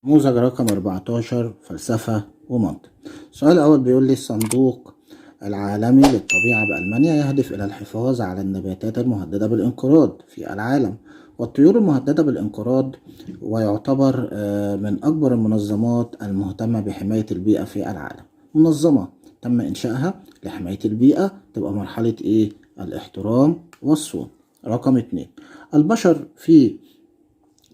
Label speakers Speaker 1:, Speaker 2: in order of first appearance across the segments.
Speaker 1: نموذج رقم 14 فلسفة ومنطق. السؤال الأول بيقول لي الصندوق العالمي للطبيعة بألمانيا يهدف إلى الحفاظ على النباتات المهددة بالانقراض في العالم والطيور المهددة بالانقراض، ويعتبر من أكبر المنظمات المهتمة بحماية البيئة في العالم. منظمة تم إنشائها لحماية البيئة، تبقى مرحلة إيه؟ الاحترام والصون. رقم 2، البشر في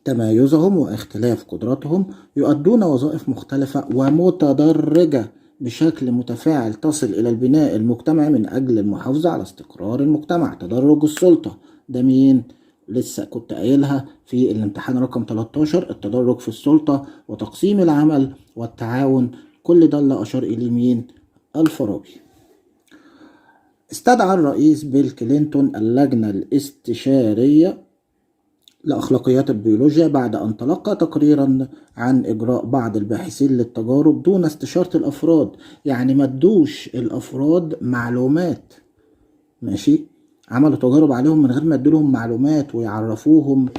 Speaker 1: تمايزهم واختلاف قدراتهم يؤدون وظائف مختلفة ومتدرجة بشكل متفاعل تصل إلى البناء المجتمعي من أجل المحافظة على استقرار المجتمع. تدرج السلطة ده مين؟ لسه كنت قايلها في الامتحان رقم 13، التدرج في السلطة وتقسيم العمل والتعاون، كل ده اللي أشار إليه مين؟ الفارابي. استدعى الرئيس بيل كلينتون اللجنة الاستشارية لأخلاقيات البيولوجيا بعد أن تلقى تقريرا عن إجراء بعض الباحثين للتجارب دون استشارة الأفراد. يعني ما ادوش الأفراد معلومات، ماشي، عملوا تجارب عليهم من غير ما ادولهم معلومات ويعرفوهم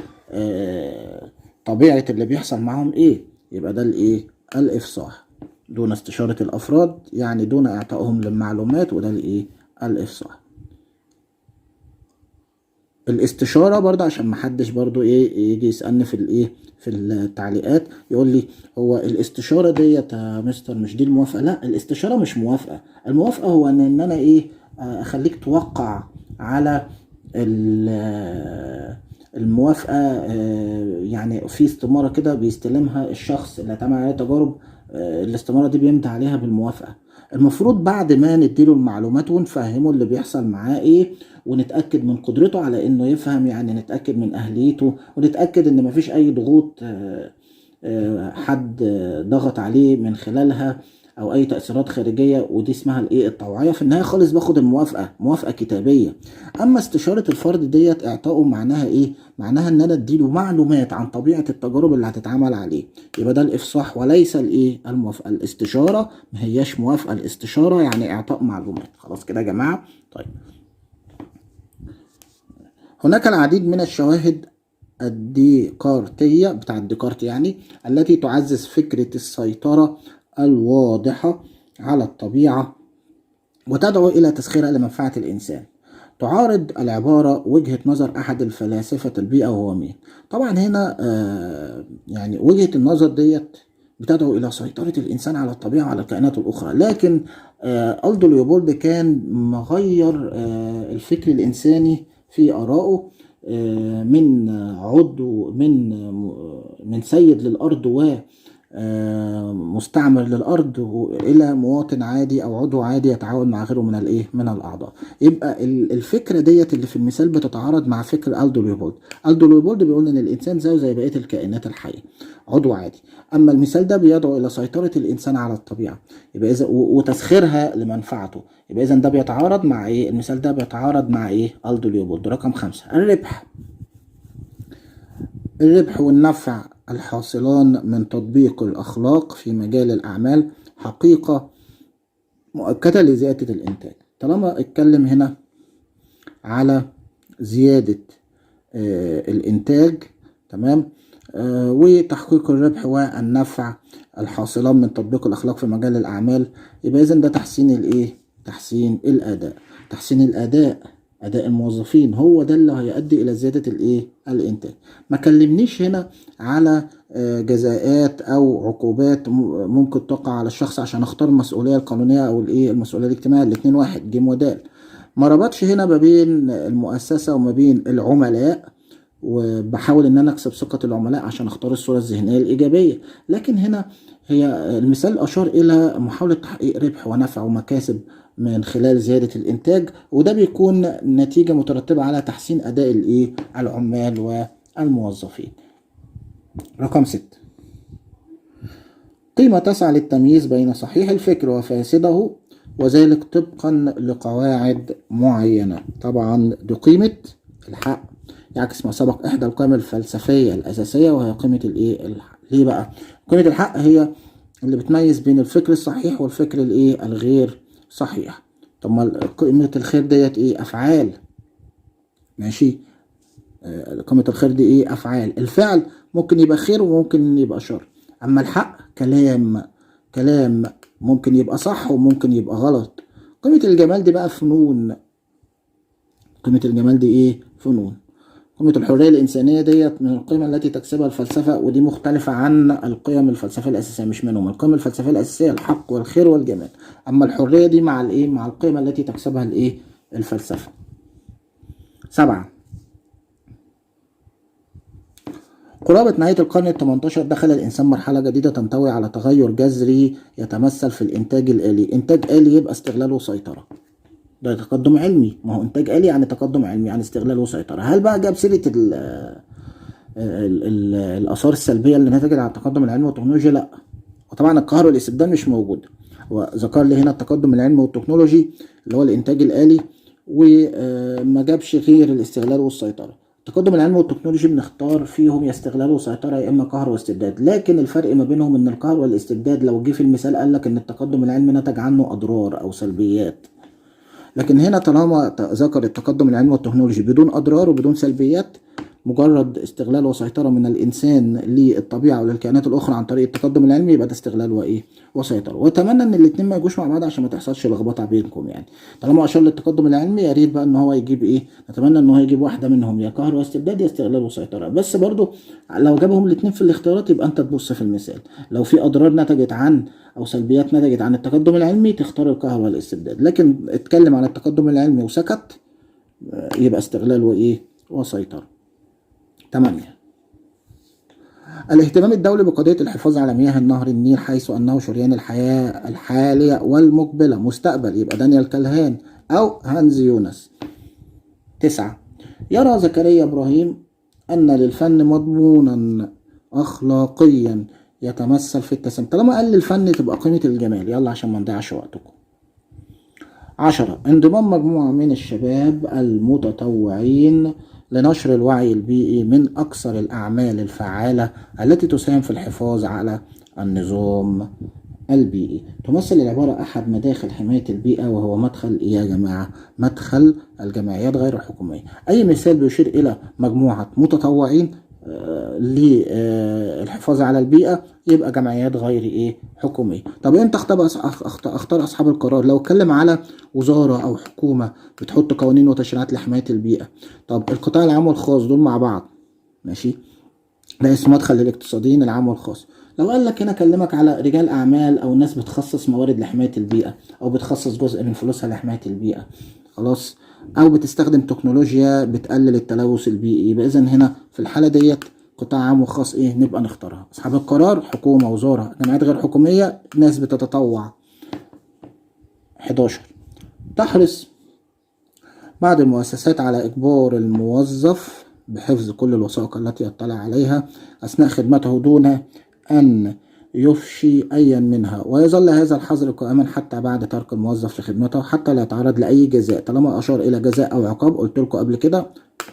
Speaker 1: طبيعة اللي بيحصل معهم ايه. يبقى ده الايه؟ الإفصاح. دون استشارة الأفراد يعني دون إعطائهم للمعلومات، وده الايه؟ الإفصاح. الاستشارة برضه عشان محدش برضه ايه يجي يسألني في الايه في التعليقات يقول لي هو الاستشارة ديت يا مستر مش دي الموافقة. لا، الاستشارة مش موافقة. الموافقة هو ان انا ايه اخليك توقع على الموافقة. يعني في استمارة كده بيستلمها الشخص اللي هتعمل عليها تجارب، الاستمارة دي بيمضي عليها بالموافقة. المفروض بعد ما نديله المعلومات ونفهمه اللي بيحصل معاه ايه، ونتأكد من قدرته على انه يفهم، يعني نتأكد من اهليته، ونتأكد ان مفيش اي ضغوط حد ضغط عليه من خلالها او اي تأثيرات خارجية، ودي اسمها الايه؟ الطوعية. في النهاية خالص باخد الموافقة، موافقة كتابية. اما استشارة الفرد ديت اعطائه معناها ايه؟ معناها ان انا اديله معلومات عن طبيعة التجارب اللي هتتعمل عليه. يبقى ده الافصاح وليس الايه؟ الموافقة. الاستشارة ما هياش موافقة، الاستشارة يعني اعطاء معلومات. خلاص كده يا جماعة؟ طيب، هناك العديد من الشواهد الديكارتية بتاع ديكارت يعني التي تعزز فكرة السيطرة الواضحة على الطبيعة وتدعو إلى تسخيرها لمنفعة الإنسان. تعارض العبارة وجهة نظر أحد الفلاسفة البيئة وهو مين؟ طبعا هنا يعني وجهة النظر ديت بتدعو إلى سيطرة الإنسان على الطبيعة وعلى الكائنات الأخرى، لكن ألدو ليوبولد كان مغير الفكر الإنساني في آرائه من عضو من سيد للأرض ومستعمر للأرض إلى مواطن عادي أو عضو عادي يتعاون مع غيره من الإيه؟ من الأعضاء. يبقى الفكرة ديت اللي في المثال بتتعارض مع فكر ألدو ليوبولد. ألدو ليوبولد بيقول إن الإنسان زيه زي بقية الكائنات الحية، عضو عادي. أما المثال ده بيدعو إلى سيطرة الإنسان على الطبيعة، يبقى إذا وتسخيرها لمنفعته. يبقى إذا ده بيتعارض مع إيه؟ المثال ده بيتعارض مع إيه؟ ألدو ليوبولد. رقم 5، الربح والنفع الحاصلان من تطبيق الأخلاق في مجال الأعمال حقيقة مؤكدة لزيادة الإنتاج. طالما اتكلم هنا على زيادة الإنتاج، تمام، وتحقيق الربح والنفع الحاصلان من تطبيق الأخلاق في مجال الأعمال، يبقى إذن ده تحسين الإيه؟ تحسين الأداء. تحسين الأداء، أداء الموظفين، هو ده اللي هيؤدي إلى زيادة الإيه؟ الإنتاج. ما كلمنيش هنا على جزاءات أو عقوبات ممكن تقع على الشخص عشان اختار المسؤولية القانونية أو الإيه؟ المسؤولية الاجتماعية. الاتنين واحد، جيم ودال. ما ربطش هنا ما بين المؤسسة وما بين العملاء، وبحاول ان انا اكسب ثقة العملاء عشان اختار الصورة الذهنية الايجابية. لكن هنا هي المثال اشار الى محاولة تحقيق ربح ونفع ومكاسب من خلال زيادة الانتاج، وده بيكون نتيجة مترتبة على تحسين اداء الايه؟ العمال والموظفين. رقم 6، قيمة تسعى للتمييز بين صحيح الفكر وفاسده، وذلك طبقا لقواعد معينة. طبعا دي قيمة الحق، يعكس ما سبق إحدى القيم الفلسفية الأساسية، وهي قيمة الإيه؟ الحق. ليه بقى؟ قيمة الحق هي اللي بتميز بين الفكر الصحيح والفكر الإيه؟ الغير صحيح. طب ما قيمة الخير ديت إيه؟ أفعال، ماشي. قيمة الخير دي إيه؟ أفعال. الفعل ممكن يبقى خير وممكن يبقى شر. أما الحق كلام ممكن يبقى صح وممكن يبقى غلط. قيمة الجمال دي بقى فنون. قيمة الجمال دي ايه؟ فنون. قيمة الحرية الإنسانية ديت من القيم التي تكسبها الفلسفة، ودي مختلفة عن القيم الفلسفية الأساسية، مش منهم. القيم الفلسفية الأساسية الحق والخير والجمال، أما الحرية دي مع الإيه؟ مع القيم التي تكسبها الإيه؟ الفلسفة. 7. قرابة نهاية القرن الثمنتاشر دخل الإنسان مرحلة جديدة تنطوي على تغير جذري يتمثل في الإنتاج الآلي. إنتاج آلي يبقى استغلال وسيطرة، ده تقدم علمي. ما هو إنتاج آلي يعني تقدم علمي، يعني استغلال وسيطرة. هل بقى جاب سيرة الآثار السلبية اللي نتجت على التقدم العلمي والتكنولوجيا؟ لأ. وطبعا القهر والاستبداد مش موجود. وذكر لي هنا التقدم العلمي والتكنولوجي اللي هو الإنتاج الآلي، وما جابش غير الاستغلال والسيطرة. التقدم العلمي والتكنولوجي بنختار فيهم يا استغلال وسيطرة يا إما قهر واستبداد، لكن الفرق ما بينهم إن القهر والاستبداد لو جه في المثال قال لك إن التقدم العلمي نتج عنه أضرار أو سلبيات، لكن هنا طالما ذكر التقدم العلمي والتكنولوجي بدون أضرار وبدون سلبيات، مجرد استغلال وسيطرة من الإنسان للطبيعة وللكائنات الأخرى عن طريق التقدم العلمي، يبقى ده استغلال وإيه؟ وسيطرة. وأتمنى إن الاتنين ما يجوش مع بعض عشان ما تحصلش لخبطة بينكم يعني. طالما أشار للتقدم العلمي يا ريت بقى إن هو يجيب إيه؟ نتمنى إن هو يجيب واحدة منهم، يا قهر واستبداد يا استغلال وسيطرة. بس برضو لو جابهم الاتنين في الاختيارات يبقى أنت تبص في المثال، لو في أضرار نتجت عن أو سلبيات نتجت عن التقدم العلمي تختار القهر والاستبداد، لكن اتكلم عن التقدم العلمي وسكت يبقى استغلال وإيه؟ وسيطرة. 8. الاهتمام الدولي بقضية الحفاظ على مياه نهر النيل حيث أنه شريان الحياة الحالية والمقبلة مستقبل، يبقى دانيال كالهان أو هانز يونس. 9. يرى زكريا إبراهيم أن للفن مضمونا أخلاقيا يتمثل في التسامح. طالما قال للفن تبقى قيمة الجمال، يلا عشان ما نضيعش وقتكم. 10. انضمام مجموعة من الشباب المتطوعين لنشر الوعي البيئي من أكثر الأعمال الفعالة التي تساهم في الحفاظ على النظام البيئي. تمثل العبارة أحد مداخل حماية البيئة، وهو مدخل إيه يا جماعة؟ مدخل الجمعيات غير الحكومية. أي مثال بيشير إلى مجموعة متطوعين للحفاظ على البيئة يبقى جمعيات غير ايه؟ حكومية. طب انت اختار اصحاب القرار. لو اتكلم على وزارة او حكومة بتحط قوانين وتشريعات لحماية البيئة، طب القطاع العام والخاص دول مع بعض ماشي، ده اسمه مدخل للاقتصاديين العام والخاص. لو قال لك هنا كلمك على رجال اعمال او ناس بتخصص موارد لحماية البيئة او بتخصص جزء من فلوسها لحماية البيئة، خلاص، او بتستخدم تكنولوجيا بتقلل التلوث البيئي، يبقى اذا هنا في الحالة ديت قطاع عام وخاص ايه نبقى نختارها. اصحاب القرار حكومة، وزارة، جمعيات غير حكومية، ناس بتتطوع. 11. تحرص بعض المؤسسات على اجبار الموظف بحفظ كل الوثائق التي يطلع عليها اثناء خدمته دون ان يفشي ايا منها، ويظل هذا الحظر قائما حتى بعد ترك الموظف لخدمته حتى لا يتعرض لاي جزاء. طالما اشار الى جزاء او عقاب قلت لكم قبل كده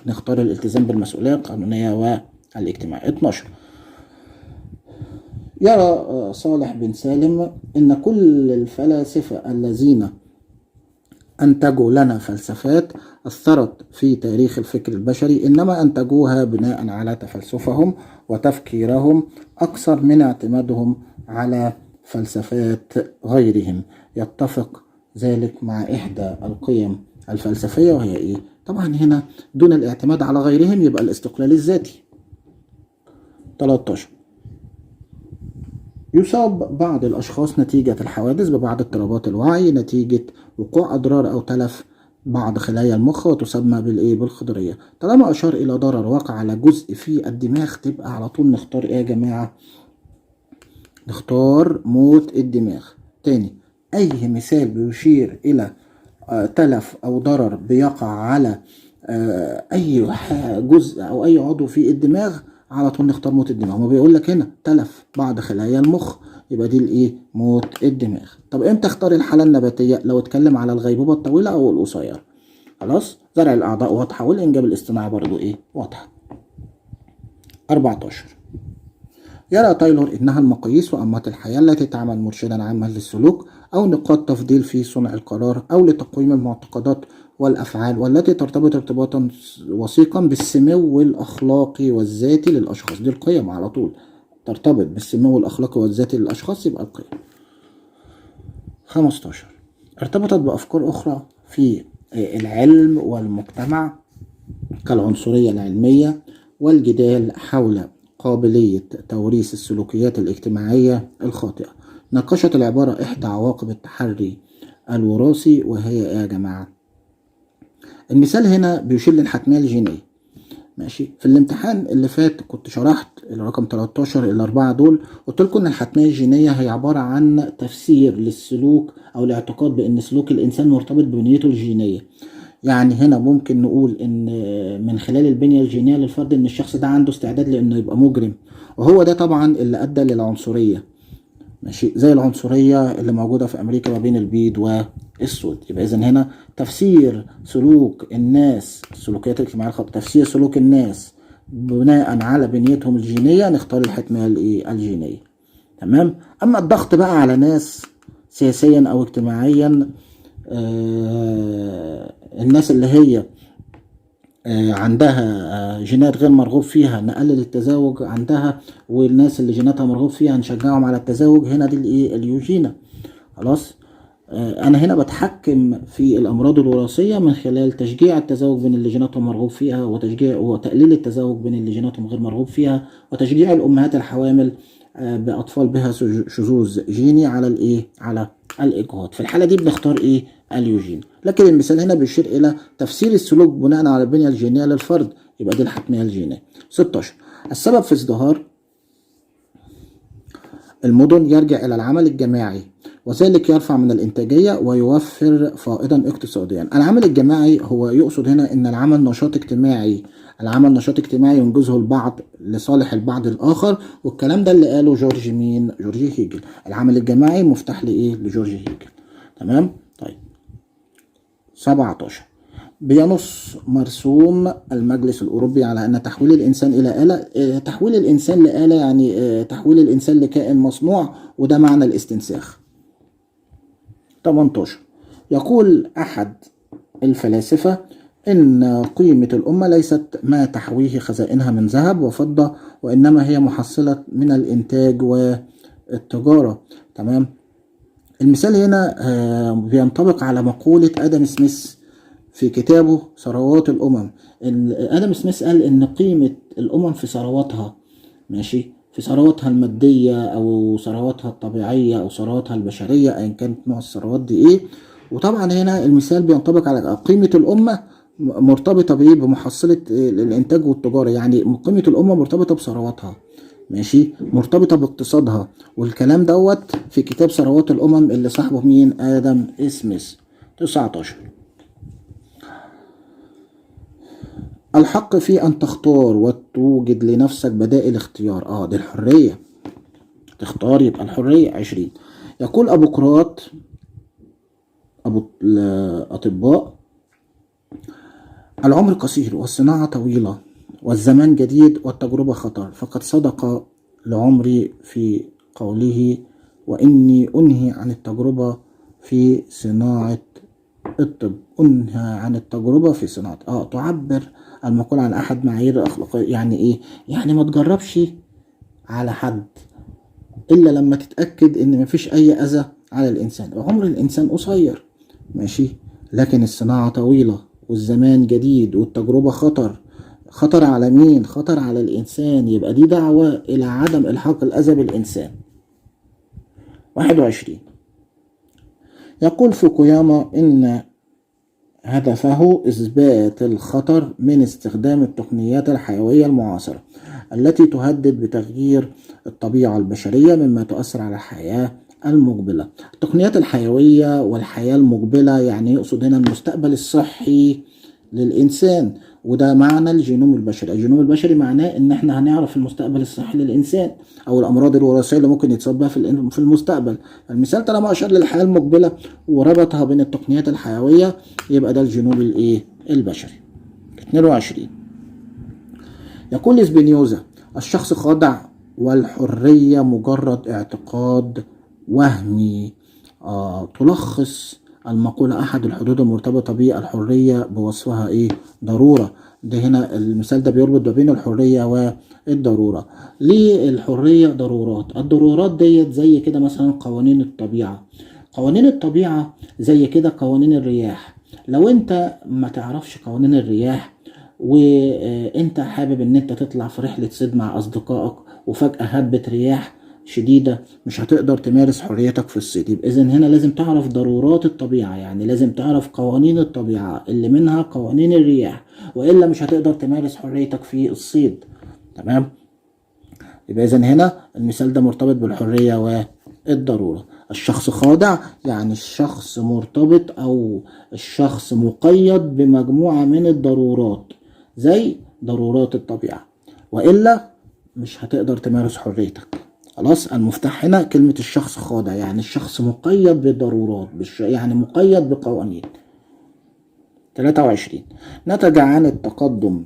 Speaker 1: نختار الالتزام بالمسؤولية القانونية والاجتماعية. 12. يرى صالح بن سالم ان كل الفلاسفة الذين أنتجوا لنا فلسفات أثرت في تاريخ الفكر البشري إنما أنتجوها بناء على تفلسفهم وتفكيرهم أكثر من اعتمادهم على فلسفات غيرهم. يتفق ذلك مع إحدى القيم الفلسفية وهي إيه؟ طبعا هنا دون الاعتماد على غيرهم يبقى الاستقلال الذاتي. 13. يصاب بعض الأشخاص نتيجة الحوادث ببعض اضطرابات الوعي نتيجة وقوع أضرار أو تلف بعض خلايا المخ وتسمى بالخضرية. طالما أشار إلى ضرر وقع على جزء في الدماغ تبقى على طول نختار إيه يا جماعة؟ نختار موت الدماغ. تاني، أي مثال بيشير إلى تلف أو ضرر بيقع على أي جزء أو أي عضو في الدماغ على طول نختار موت الدماغ. ما بيقول لك هنا تلف بعض خلايا المخ يبقى دي الايه؟ موت الدماغ. طب امتى اختار الحالة النباتية؟ لو اتكلم على الغيبوبة الطويلة او القصيرة. خلاص، زرع الاعضاء واضحة والانجاب الاصطناعي برضو ايه؟ واضحة. 14. يرى تايلور انها المقاييس وانماط الحياة التي تعمل مرشدا عاما للسلوك او نقاط تفضيل في صنع القرار او لتقويم المعتقدات والأفعال والتي ترتبط ارتباطا وثيقا بالسمو الأخلاقي والذاتي للأشخاص. دي القيم على طول. ترتبط بالسمو الأخلاقي والذاتي للأشخاص يبقى القيم. 15 ارتبطت بأفكار أخرى في العلم والمجتمع كالعنصرية العلمية والجدال حول قابلية توريث السلوكيات الاجتماعية الخاطئة. ناقشت العبارة إحدى عواقب التحري الوراثي وهي إيه يا جماعة؟ المثال هنا بيشير للحتمية الجينية. ماشي، في الامتحان اللي فات كنت شرحت الرقم 13 الأربعة دول، قلت لكم إن الحتمية الجينية هي عبارة عن تفسير للسلوك أو الاعتقاد بأن سلوك الإنسان مرتبط ببنيته الجينية. يعني هنا ممكن نقول إن من خلال البنية الجينية للفرد إن الشخص ده عنده استعداد لإنه يبقى مجرم، وهو ده طبعا اللي أدى للعنصرية. ماشي، زي العنصرية اللي موجودة في أمريكا ما بين البيض والسود. يبقى إذن هنا تفسير سلوك الناس، السلوكيات الاجتماعية الخاطئة، تفسير سلوك الناس بناء على بنيتهم الجينية، نختار الحتمية الجينية. تمام. أما الضغط بقى على ناس سياسيا أو اجتماعيا، الناس اللي هي عندها جينات غير مرغوب فيها نقلل التزاوج عندها، والناس اللي جيناتها مرغوب فيها نشجعهم على التزاوج. هنا دي الايه؟ اليوجينا. خلاص. انا هنا بتحكم في الامراض الوراثيه من خلال تشجيع التزاوج بين اللي جيناتهم مرغوب فيها، وتشجيع وتقليل التزاوج بين اللي جيناتهم غير مرغوب فيها، وتشجيع الامهات الحوامل باطفال بها شذوذ جيني على الايه؟ على الاجهاض. في الحاله دي بنختار ايه؟ اليوجين. لكن المثال هنا بيشير الى تفسير السلوك بناء على البنيه الجينيه للفرد، يبقى دي الحتميه الجينيه. 16 السبب في ازدهار المدن يرجع الى العمل الجماعي، وذلك يرفع من الانتاجيه ويوفر فائضا اقتصاديا. العمل الجماعي هو يقصد هنا ان العمل نشاط اجتماعي، العمل نشاط اجتماعي ينجزه البعض لصالح البعض الاخر، والكلام ده اللي قاله جورج مين؟ جورج هيجل. العمل الجماعي مفتاح لايه؟ لجورج هيجل. تمام. طيب 17 بينص مرسوم المجلس الأوروبي على أن تحويل الإنسان إلى آلة، تحويل الإنسان لآلة يعني تحويل الإنسان لكائن مصنوع، وده معنى الاستنساخ. 18 يقول أحد الفلاسفة إن قيمة الأمة ليست ما تحويه خزائنها من ذهب وفضة، وإنما هي محصلة من الإنتاج والتجارة. تمام. المثال هنا بينطبق على مقولة آدم سميث في كتابه ثروات الأمم. آدم سميث قال إن قيمة الأمم في ثرواتها، ماشي، في ثرواتها المادية أو ثرواتها الطبيعية أو ثرواتها البشرية، أيا كانت نوع الثروات دي إيه. وطبعا هنا المثال بينطبق على قيمة الأمة مرتبطة بإيه؟ بمحصلة الإنتاج والتجارة. يعني قيمة الأمة مرتبطة بثرواتها، ماشي، مرتبطة باقتصادها. والكلام دوت في كتاب ثروات الأمم اللي صاحبه مين؟ آدم سميث. 19 الحق في أن تختار وتوجد لنفسك بدائل اختيار. دي الحرية، تختار يبقى الحرية. 20 يقول أبو قراط أبو الأطباء العمر قصير والصناعة طويلة والزمان جديد والتجربة خطر، فقد صدق لعمري في قوله وإني أنهي عن التجربة في صناعة الطب. أنهى عن التجربة في صناعة تعبر المقولة عن أحد معايير الأخلاقية. يعني إيه؟ يعني ما تجربش على حد إلا لما تتأكد إن مفيش أي أذى على الإنسان. عمر الإنسان قصير، ماشي، لكن الصناعة طويلة والزمان جديد والتجربة خطر. خطر على مين؟ خطر على الإنسان. يبقى دي دعوة إلى عدم إلحاق الأذى بالإنسان. 21 يقول فوكوياما إن هدفه إثبات الخطر من استخدام التقنيات الحيوية المعاصرة التي تهدد بتغيير الطبيعة البشرية مما تؤثر على الحياة المقبلة. التقنيات الحيوية والحياة المقبلة يعني يقصد هنا المستقبل الصحي للإنسان، وده معنى الجينوم البشري. الجينوم البشري معناه ان احنا هنعرف المستقبل الصحي للإنسان او الأمراض الوراثية اللي ممكن يتصاب بها في المستقبل. المثال طالما أشار للحياة المقبلة وربطها بين التقنيات الحيوية يبقى ده الجينوم البشري. 22 يقول سبينيوزا الشخص خاضع والحرية مجرد اعتقاد وهمي. تلخص المقولة أحد الحدود المرتبطة بالحرية بوصفها ضرورة. ده هنا المثال ده بيربط ما بين الحرية والضرورة. ليه الحرية ضرورات؟ الضرورات ديت زي كده مثلا قوانين الطبيعة. قوانين الطبيعة زي كده قوانين الرياح. لو انت ما تعرفش قوانين الرياح وانت حابب ان انت تطلع في رحلة صيد مع اصدقائك وفجأة هبت رياح شديدة، مش هتقدر تمارس حريتك في الصيد. يبقى اذن هنا لازم تعرف ضرورات الطبيعة، يعني لازم تعرف قوانين الطبيعة اللي منها قوانين الرياح، وإلا مش هتقدر تمارس حريتك في الصيد. تمام. يبقى اذن هنا المثال ده مرتبط بالحرية والضرورة. الشخص خاضع يعني الشخص مرتبط او الشخص مقيد بمجموعة من الضرورات زي ضرورات الطبيعة، وإلا مش هتقدر تمارس حريتك. خلاص. المفتاح هنا كلمة الشخص خاضع، يعني الشخص مقيد بالضرورات، يعني مقيد بقوانين. 23. نتج عن التقدم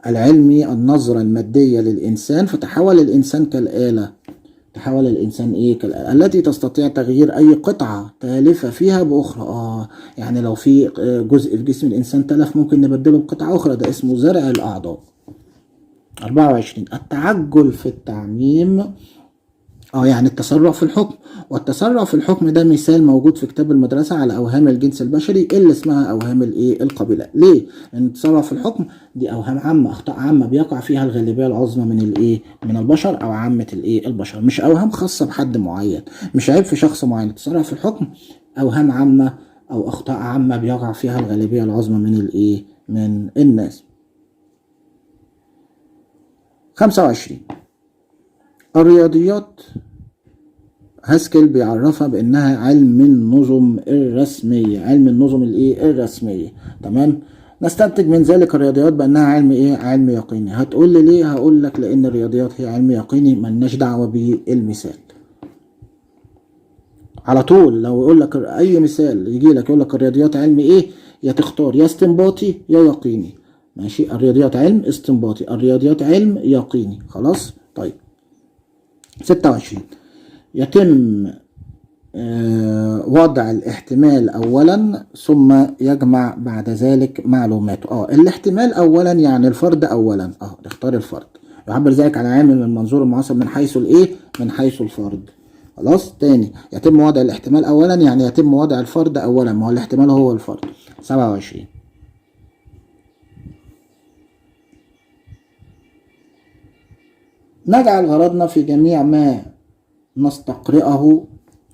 Speaker 1: العلمي النظرة المادية للإنسان، فتحول الإنسان كالآلة. تحول الإنسان إيه؟ كالآلة التي تستطيع تغيير أي قطعة تالفة فيها بأخرى. يعني لو في جزء في جسم الإنسان تلف ممكن نبدله بقطعة أخرى، ده اسمه زرع الأعضاء. 24. التعجل في التعميم يعني التسرع في الحكم. والتسرع في الحكم ده مثال موجود في كتاب المدرسة على أوهام الجنس البشري اللي اسمها أوهام القبيلة. ليه؟ لأن التسرع في الحكم دي أوهام عامة، أخطاء عامة بيقع فيها الغالبية العظمى من البشر أو عامة البشر، مش أوهام خاصة بحد معين، مش عيب في شخص معين. التسرع في الحكم أوهام عامة أو أخطاء عامة بيقع فيها الغالبية العظمى من الناس. 25. الرياضيات هاسكيل بيعرفها بانها علم النظم الرسمية. علم النظم الرسمية. تمام. نستنتج من ذلك الرياضيات بانها علم يقيني. هتقول لي ليه؟ هقول لك لان الرياضيات هي علم يقيني، ملناش دعوة بالمثال. على طول لو يقول لك اي مثال يجي لك يقول لك الرياضيات علم ايه، يا تختار يا استنباطي يا يقيني. ماشي. الرياضيات علم استنباطي، الرياضيات علم يقيني. خلاص. طيب. 26. يتم وضع الاحتمال اولا ثم يجمع بعد ذلك معلوماته. الاحتمال اولا يعني الفرد اولا. نختار الفرد. يعبر ذلك عن عامل من المنظور المعاصر من حيث من حيث الفرد. خلاص. تاني، يتم وضع الاحتمال اولا يعني يتم وضع الفرد اولا، ما هو الاحتمال هو الفرد. 27. نجعل غرضنا في جميع ما نستقرئه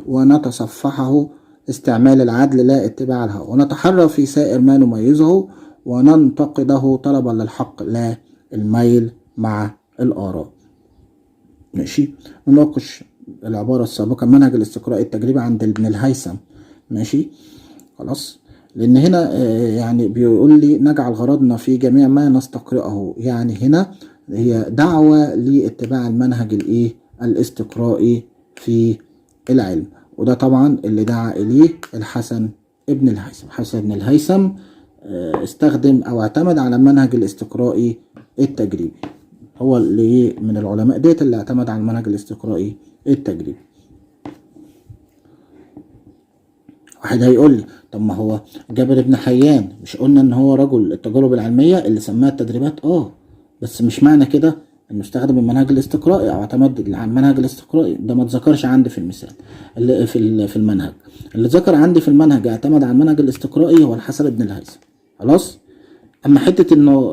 Speaker 1: ونتصفحه استعمال العدل لا اتباع الهوى، ونتحرى في سائر ما نميزه وننتقده طلبا للحق لا الميل مع الآراء. ماشي. نناقش العبارة السابقة منهج الاستقراء التجريبي عند ابن الهيثم. ماشي. خلاص. لأن هنا يعني بيقول لي نجعل غرضنا في جميع ما نستقرئه، يعني هنا هي دعوة لاتباع المنهج الاستقرائي في العلم، وده طبعا اللي دعا إليه الحسن ابن الهيثم. حسن ابن الهيثم استخدم أو اعتمد على المنهج الاستقرائي التجريبي، هو اللي من العلماء ديت اللي اعتمد على المنهج الاستقرائي التجريبي. واحد هيقول لي طب ما هو جابر بن حيان مش قلنا ان هو رجل التجارب العلمية اللي سماها التدريبات؟ بس مش معنى كده انه استخدم المنهج الاستقرائي او اعتمد على المنهج الاستقرائي، ده ما اتذكرش عندي في المثال اللي في المنهج. اللي ذكر عندي في المنهج اعتمد على المنهج الاستقرائي هو الحسن بن الهيثم. خلاص. اما حته انه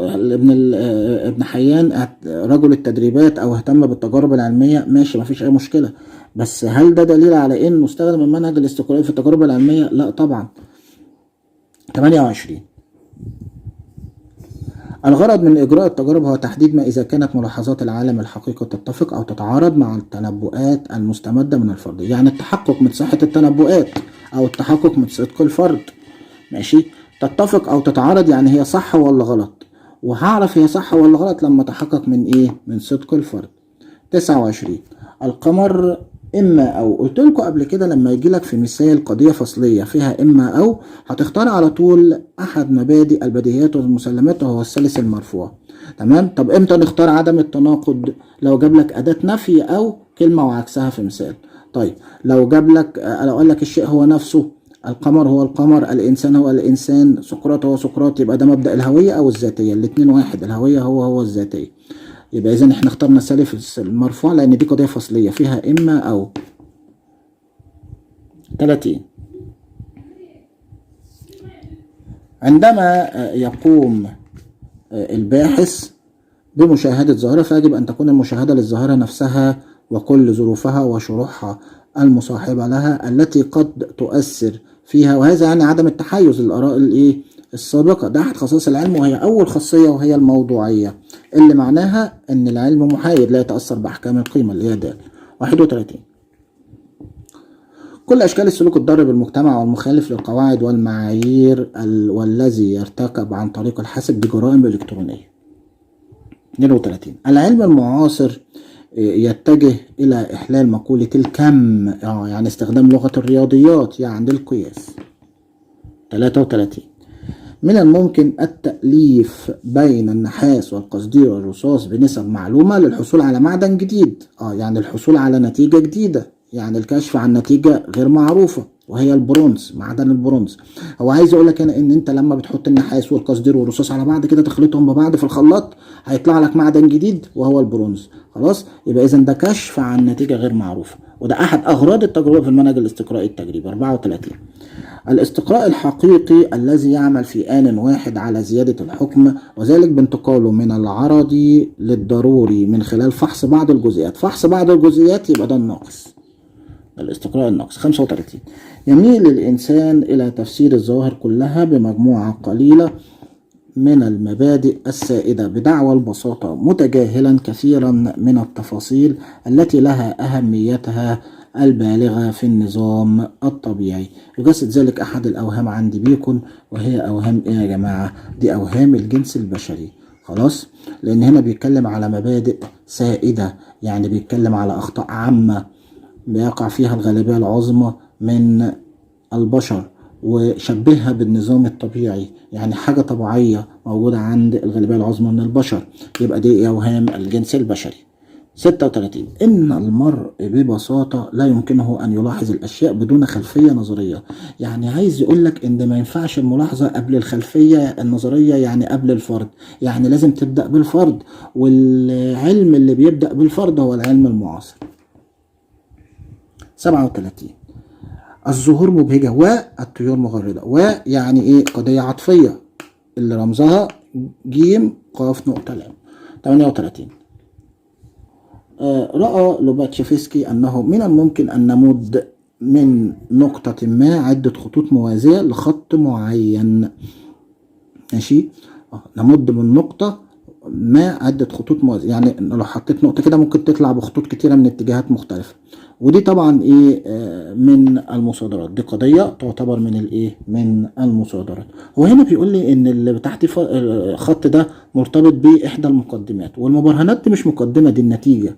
Speaker 1: ابن حيان رجل التدريبات او اهتم بالتجارب العلميه، ماشي مفيش اي مشكله، بس هل ده دليل على انه استخدم المنهج الاستقرائي في التجارب العلميه؟ لا طبعا. 28. الغرض من إجراء التجارب هو تحديد ما إذا كانت ملاحظات العالم الحقيقي تتفق أو تتعارض مع التنبؤات المستمدة من الفرد، يعني التحقق من صحة التنبؤات أو التحقق من صدق الفرد. ماشي. تتفق أو تتعارض يعني هي صح ولا غلط، وهعرف هي صح ولا غلط لما أتحقق من صدق الفرد. 29. القمر إما أو. قلت لكم قبل كده لما يجي لك في مثال قضية فصلية فيها إما أو هتختار على طول أحد مبادئ البديهيات والمسلمات وهو الثالث المرفوع. تمام. طب إمتى نختار عدم التناقض؟ لو جاب لك أداة نفي أو كلمة وعكسها في مثال. طيب لو جاب لك لو قال لك الشيء هو نفسه القمر هو القمر، الإنسان هو الإنسان، سقراط هو سقراط. يبقى ده مبدأ الهوية أو الذاتية، الاتنين واحد، الهوية هو الذاتية. يبقى إذا احنا اخترنا السالف المرفوع لأن دي قضية فصلية فيها إما أو. 30. عندما يقوم الباحث بمشاهدة ظاهرة فيجب أن تكون المشاهدة للظاهرة نفسها وكل ظروفها وشروحها المصاحبة لها التي قد تؤثر فيها، وهذا يعني عدم التحيز للآراء السابقة. ده أحد خصائص العلم، وهي أول خاصية، وهي الموضوعية، اللي معناها أن العلم محايد لا يتأثر بأحكام القيمة اللي هي د. 31. كل أشكال السلوك الضار بالمجتمع والمخالف للقواعد والمعايير والذي يرتكب عن طريق الحاسب بجرائم إلكترونية. 32. العلم المعاصر يتجه إلى إحلال مقولة الكم، يعني استخدام لغة الرياضيات يعني القياس. 33. من الممكن التأليف بين النحاس والقصدير والرصاص بنسب معلومة للحصول على معدن جديد، يعني الحصول على نتيجة جديدة، يعني الكشف عن نتيجة غير معروفة، وهي البرونز، معدن البرونز. هو عايز يقول لك هنا ان انت لما بتحط النحاس والقصدير والرصاص على بعض كده، تخلطهم ببعض في الخلاط، هيطلع لك معدن جديد وهو البرونز. خلاص، يبقى اذا ده كشف عن نتيجة غير معروفة، وده احد اغراض التجربة في المنهج الاستقرائي التجريبي. 34. الاستقراء الحقيقي الذي يعمل في آن واحد على زيادة الحكم، وذلك بانتقاله من العرضي للضروري من خلال فحص بعض الجزئيات. فحص بعض الجزئيات يبقى ده الناقص، الاستقراء الناقص. 35. يميل الإنسان إلى تفسير الظواهر كلها بمجموعة قليلة من المبادئ السائدة بدعوى البساطة، متجاهلا كثيرا من التفاصيل التي لها أهميتها البالغة في النظام الطبيعي. يجسد ذلك أحد الأوهام عندي بيكم، وهي أوهام إيه يا جماعة؟ دي أوهام الجنس البشري. خلاص، لأن هنا بيتكلم على مبادئ سائدة، يعني بيتكلم على أخطاء عامة بيقع فيها الغالبية العظمى من البشر، وشبهها بالنظام الطبيعي، يعني حاجة طبيعية موجودة عند الغالبية العظمى من البشر. يبقى دي أوهام الجنس البشري. 36. إن المرء ببساطة لا يمكنه أن يلاحظ الأشياء بدون خلفية نظرية. يعني عايز يقولك إن ما ينفعش الملاحظة قبل الخلفية النظرية، يعني قبل الفرد، يعني لازم تبدأ بالفرد، والعلم اللي بيبدأ بالفرد هو العلم المعاصر. 37. الزهور مبهجة والطيور مغردة، ويعني ايه؟ قضية عطفية اللي رمزها جيم قاف نقطة لام. 38. رأى لوباتشيفسكي أنه من الممكن أن نمد من نقطة ما عدة خطوط موازية لخط معين. ماشي، نمد من نقطة ما عدة خطوط موازية، يعني لو حطيت نقطة كده ممكن تطلع بخطوط كتيرة من اتجاهات مختلفة. ودي طبعا ايه؟ من المصادرات، دي قضية تعتبر من الايه؟ من المصادرات. وهنا بيقول لي ان اللي تحت الخط ده مرتبط باحدى المقدمات، والمبرهنات دي مش مقدمة، دي النتيجة،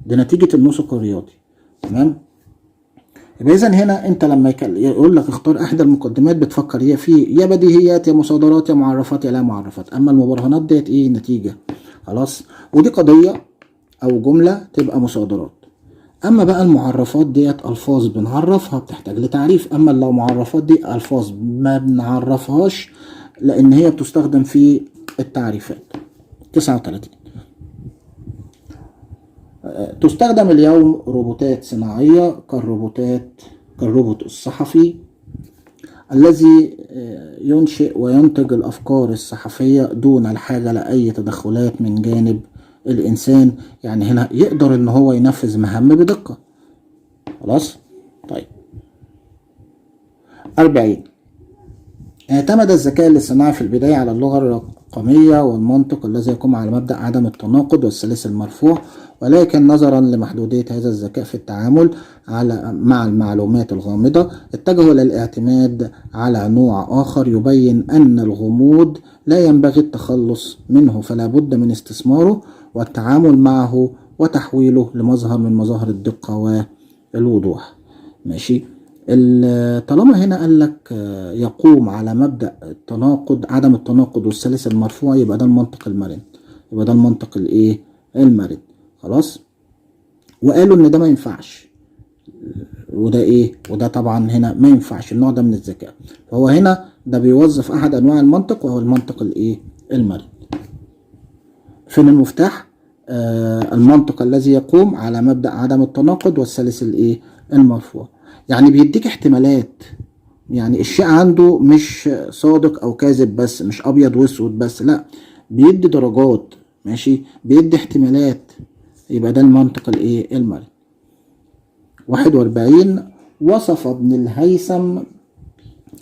Speaker 1: دي نتيجة النسق الرياضي. تمام؟ يبقى اذا هنا انت لما يقول لك اختار احدى المقدمات، بتفكر يا في يا بديهيات يا مصادرات يا معرفات يا لا معرفات. اما المبرهنات ديت ايه؟ نتيجة. خلاص، ودي قضية او جملة تبقى مصادرات. اما بقى المعرفات ديت الفاظ بنعرفها بتحتاج لتعريف، اما لو معرفات دي الفاظ ما بنعرفهاش لان هي بتستخدم في التعريفات. 39. تستخدم اليوم روبوتات صناعية كالروبوت الصحفي الذي ينشئ وينتج الأفكار الصحفية دون الحاجة لأي تدخلات من جانب الإنسان، يعني هنا يقدر إن هو ينفذ مهام بدقة. خلاص؟ طيب. 40. اعتمد الذكاء الاصطناعي في البداية على اللغة الرقمية والمنطق الذي يقوم على مبدأ عدم التناقض والثالث المرفوع، ولكن نظرا لمحدودية هذا الذكاء في التعامل مع المعلومات الغامضة، اتجهوا إلى الاعتماد على نوع آخر يبين أن الغموض لا ينبغي التخلص منه، فلا بد من استثماره والتعامل معه وتحويله لمظهر من مظاهر الدقة والوضوح. ماشي، طالما هنا قال لك يقوم على مبدأ التناقض، عدم التناقض والثالث المرفوع، يبقى ده المنطق المرن، يبقى ده المنطق الايه؟ المرن. خلاص، وقالوا ان ده ما ينفعش وده ايه، وده طبعا هنا ما ينفعش النوع ده من الذكاء. فهو هنا ده بيوظف احد انواع المنطق وهو المنطق الايه، المرن. فين المفتاح؟ المنطق الذي يقوم على مبدأ عدم التناقض والثالث الايه، المرفوع. يعني بيديك احتمالات، يعني الشيء عنده مش صادق او كاذب بس، مش ابيض واسود بس، لا، بيدي درجات، ماشي، بيدي احتمالات. يبقى ده المنطق الايه، المرن. 41 وصف ابن الهيثم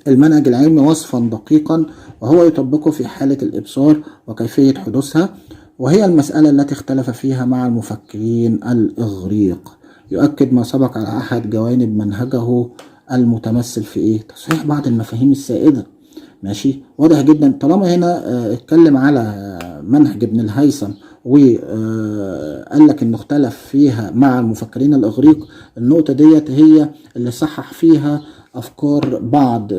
Speaker 1: المنهج العلمي وصفا دقيقا وهو يطبقه في حالة الإبصار وكيفية حدوثها، وهي المسألة التي اختلف فيها مع المفكرين الإغريق. يؤكد ما سبق على أحد جوانب منهجه المتمثل في إيه؟ تصحيح بعض المفاهيم السائدة. ماشي، واضح جدا. طالما هنا اتكلم على منهج ابن الهيثم وقال لك انه اختلف فيها مع المفكرين الاغريق، النقطة ديت هي اللي صحح فيها افكار بعض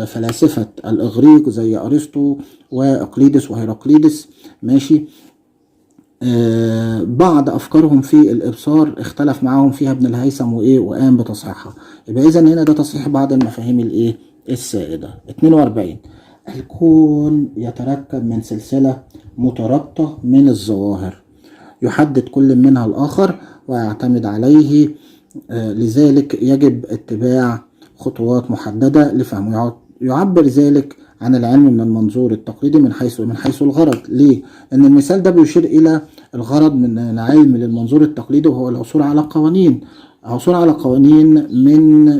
Speaker 1: فلاسفة الاغريق زي ارسطو واقليدس وهيراقليدس. ماشي، بعض افكارهم في الابصار اختلف معاهم فيها ابن الهيثم وايه، وقام بتصحيحها. يبقى اذا هنا ده تصحيح بعض المفاهيم الايه، السائدة. 42 الكون يتركب من سلسلة مترابطة من الظواهر يحدد كل منها الآخر ويعتمد عليه، لذلك يجب اتباع خطوات محددة لفهمه. يعبر ذلك عن العلم من المنظور التقليدي من حيث الغرض. ليه؟ لأن المثال ده بيشير إلى الغرض من العلم للمنظور التقليدي، وهو العثور على قوانين، من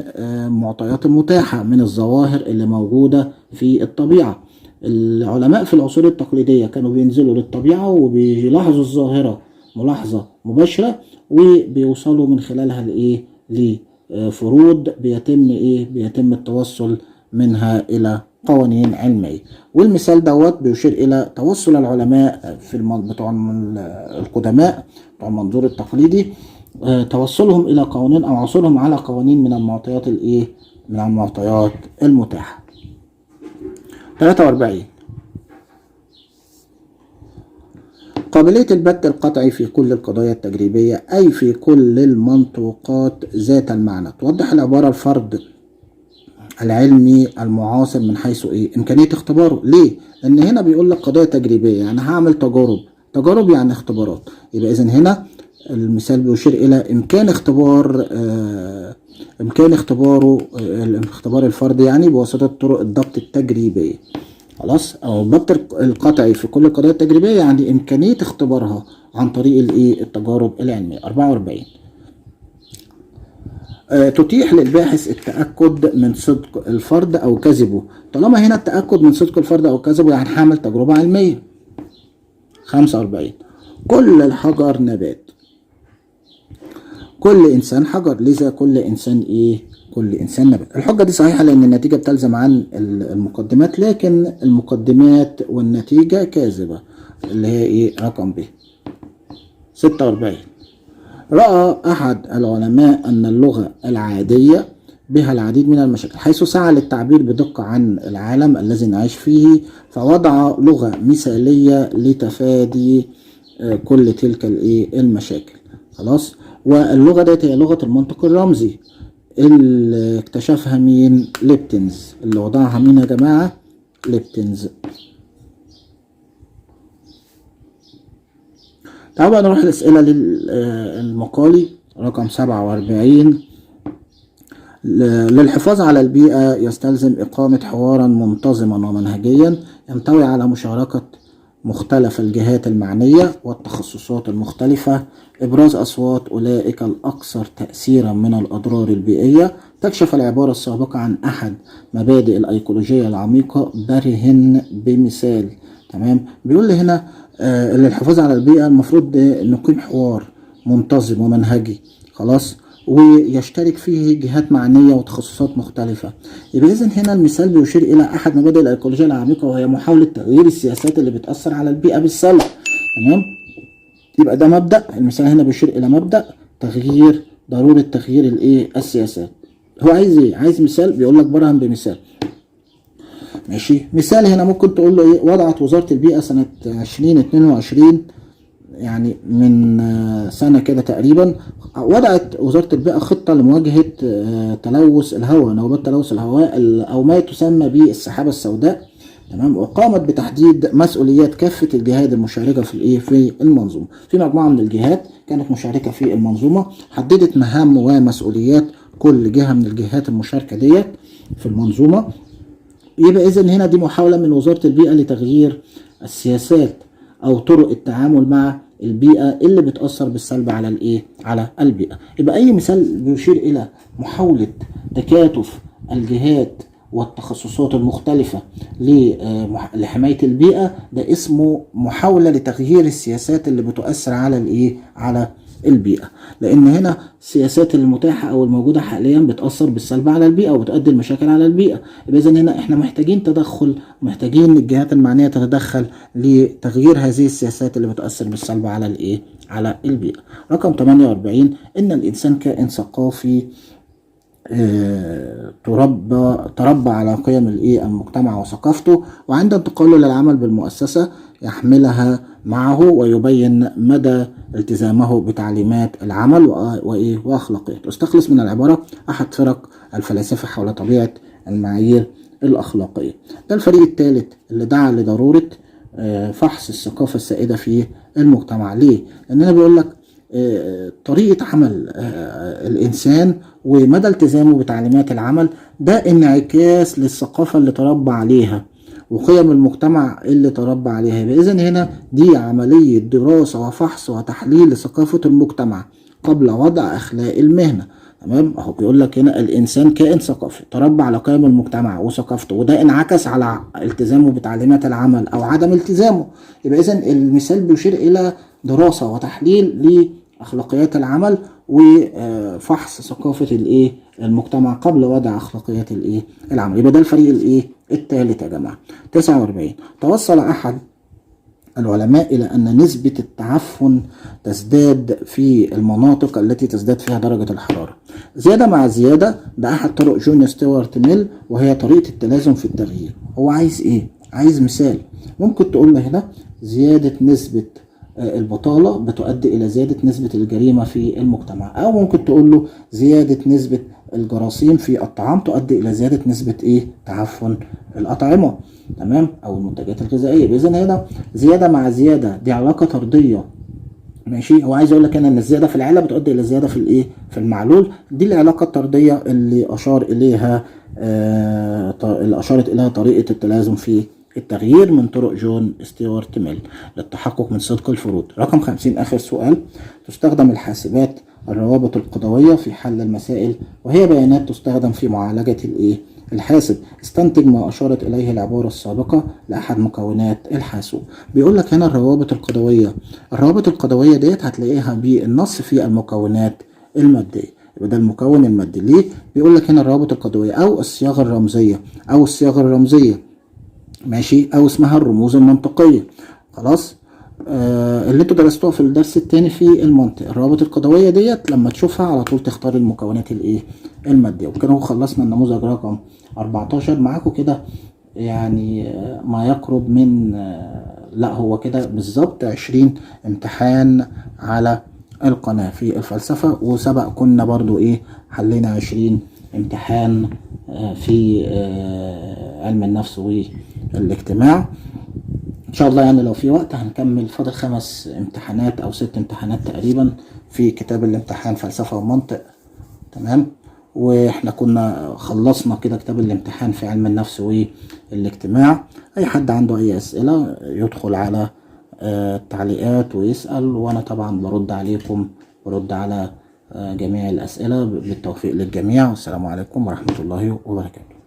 Speaker 1: معطيات متاحة من الظواهر اللي موجودة في الطبيعة. العلماء في العصور التقليدية كانوا بينزلوا للطبيعة وبيلاحظوا الظاهرة ملاحظة مباشرة، وبيوصلوا من خلالها لإيه، لفروض بيتم التوصل منها إلى قوانين علمية. والمثال دوت بيشير إلى توصل العلماء بتوع القدماء بتوع المنظور التقليدي، توصلهم إلى قوانين أو عثورهم على قوانين من المعطيات من المعطيات المتاحة. 43 قابلية البت القطعي في كل القضايا التجريبية، أي في كل المنطوقات ذات المعنى. توضح العبارة الفرض العلمي المعاصر من حيث إمكانية اختباره. ليه؟ لأن هنا بيقول لك قضايا تجريبية، يعني هعمل تجارب يعني اختبارات. يبقى إذن هنا المثال بيشير إلى إمكان اختبار الفرد يعني بواسطة طرق الضبط التجريبية. خلاص، أو الضبط القطعي في كل القضايا التجريبية يعني إمكانية اختبارها عن طريق التجارب العلمية. 44 تتيح للباحث التأكد من صدق الفرد أو كذبه. طالما هنا التأكد من صدق الفرد أو كذبه يعني هعمل تجربة علمية. 45 كل الحجر نبات، كل إنسان حجر، لذا كل إنسان نبات. الحجة دي صحيحة لأن النتيجة بتلزم عن المقدمات، لكن المقدمات والنتيجة كاذبة، اللي هي رقم ب. 46 رأى أحد العلماء أن اللغة العادية بها العديد من المشاكل، حيث سعى للتعبير بدقة عن العالم الذي نعيش فيه، فوضع لغة مثالية لتفادي كل تلك المشاكل. خلاص، واللغة ديت هي لغة المنطق الرمزي اللي اكتشفها مين؟ ليبتنز. اللي وضعها مين يا جماعة؟ ليبتنز. تعالوا بقى نروح الأسئلة للمقالي رقم 47. للحفاظ على البيئة يستلزم إقامة حوارا منتظما ومنهجيا ينطوي على مشاركة مختلف الجهات المعنية والتخصصات المختلفة، إبراز أصوات أولئك الأكثر تأثيرا من الأضرار البيئية. تكشف العبارة السابقة عن أحد مبادئ الأيكولوجية العميقة، برهن بمثال. تمام، بيقول لي هنا للحفاظ على البيئة المفروض نقيم حوار منتظم ومنهجي، خلاص، ويشترك فيه جهات معنية وتخصصات مختلفة. يبقى إذن هنا المثال بيشير إلى أحد مبادئ الأيكولوجية العميقة، وهي محاولة تغيير السياسات اللي بتأثر على البيئة بالسلب. تمام، يبقى ده مبدأ. المثال هنا بيشير إلى مبدأ ضرورة تغيير السياسات. هو عايز إيه؟ عايز مثال، بيقول لك برهن بمثال. ماشي، مثال هنا ممكن تقول له وضعت وزارة البيئة سنة 2022 يعني من سنة كده تقريبا وضعت وزارة البيئة خطة لمواجهة تلوث الهواء، نوبات تلوث الهواء أو ما تسمى بالسحابة السوداء. تمام. وقامت بتحديد مسؤوليات كافة الجهات المشاركة في المنظومة. في مجموعة من الجهات كانت مشاركة في المنظومة، حددت مهام ومسؤوليات كل جهة من الجهات المشاركة ديت في المنظومة. يبقى إذن هنا دي محاولة من وزارة البيئة لتغيير السياسات أو طرق التعامل مع البيئة اللي بتأثر بالسلب على البيئة. يبقى أي مثال بيشير إلى محاولة تكاتف الجهات والتخصصات المختلفة لحماية البيئة ده اسمه محاولة لتغيير السياسات اللي بتؤثر على البيئة، لأن هنا السياسات المتاحة أو الموجودة حاليا بتأثر بالسلب على البيئة وبتؤدي المشاكل على البيئة. يبقى إذن هنا إحنا محتاجين تدخل، محتاجين الجهات المعنية تتدخل لتغيير هذه السياسات اللي بتأثر بالسلب على البيئة. رقم 48 إن الإنسان كائن ثقافي تربى على قيم المجتمع وثقافته، وعند انتقاله للعمل بالمؤسسة يحملها معه ويبين مدى التزامه بتعليمات العمل وأخلاقياته. استخلص من العبارة أحد فرق الفلاسفة حول طبيعة المعايير الأخلاقية. ده الفريق الثالث اللي دعا لضرورة فحص الثقافة السائدة في المجتمع. ليه؟ لأننا بيقول لك طريقة عمل الإنسان ومدى التزامه بتعليمات العمل ده انعكاس للثقافة اللي تربى عليها وقيم المجتمع اللي تربى عليها. إذن هنا دي عملية دراسة وفحص وتحليل لثقافة المجتمع قبل وضع أخلاق المهنة. تمام. اهو بيقول لك هنا الانسان كائن ثقافي تربى على قيم المجتمع وثقافته، وده انعكس على التزامه بتعليمات العمل او عدم التزامه. يبقى اذا المثال بيشير الى دراسه وتحليل لاخلاقيات العمل وفحص ثقافه المجتمع قبل وضع اخلاقيات العمل. يبقى ده الفريق الثالث يا جماعه. 49 توصل احد العلماء إلى أن نسبة التعفن تزداد في المناطق التي تزداد فيها درجة الحرارة. زيادة مع زيادة ده أحد طرق جون ستيوارت ميل، وهي طريقة التلازم في التغيير. هو عايز إيه؟ عايز مثال. ممكن تقول له هنا زيادة نسبة البطالة بتؤدي إلى زيادة نسبة الجريمة في المجتمع، أو ممكن تقول له زيادة نسبة الجراثيم في الطعام تؤدي إلى زيادة نسبة تعفن الأطعمة. تمام. أو المنتجات الغذائية. بإذن هنا زيادة مع زيادة دي علاقة طردية. ماشي. هو عايز يقول لك هنا ان الزياده في العله بتؤدي الى زياده في المعلول. دي العلاقه الطرديه اللي اشارت اليها طريقه التلازم في التغيير من طرق جون ستيوارت ميل للتحقق من صدق الفروض. رقم 50 اخر سؤال. تستخدم الحاسبات الروابط القضويه في حل المسائل، وهي بيانات تستخدم في معالجه الحاسب. استنتج ما أشارت إليه العبارة السابقة لأحد مكونات الحاسوب. بيقول لك هنا الروابط القضوية ديت هتلاقيها بالنص في المكونات المادية. يبقى ده المكون المادي. ليه؟ بيقول لك هنا الروابط القضوية أو الصياغة الرمزية ماشي، أو اسمها الرموز المنطقية. خلاص. اللي انتوا درستوها في الدرس الثاني في المنطق. الروابط القضوية ديت لما تشوفها على طول تختار المكونات المادية. وكده خلصنا النموذج رقم 14 معاكم كده، يعني ما يقرب من لا هو كده بالظبط 20 امتحان على القناة في الفلسفة، وسبق كنا برضو حلينا 20 امتحان في علم النفس والاجتماع. ان شاء الله يعني لو في وقت هنكمل. فاضل 5 امتحانات او 6 امتحانات تقريبا في كتاب الامتحان فلسفة ومنطق. تمام. واحنا كنا خلصنا كده كتاب الامتحان في علم النفس والاجتماع. اي حد عنده اي اسئلة يدخل على التعليقات ويسأل، وانا طبعا برد عليكم، برد على جميع الاسئلة. بالتوفيق للجميع، والسلام عليكم ورحمة الله وبركاته.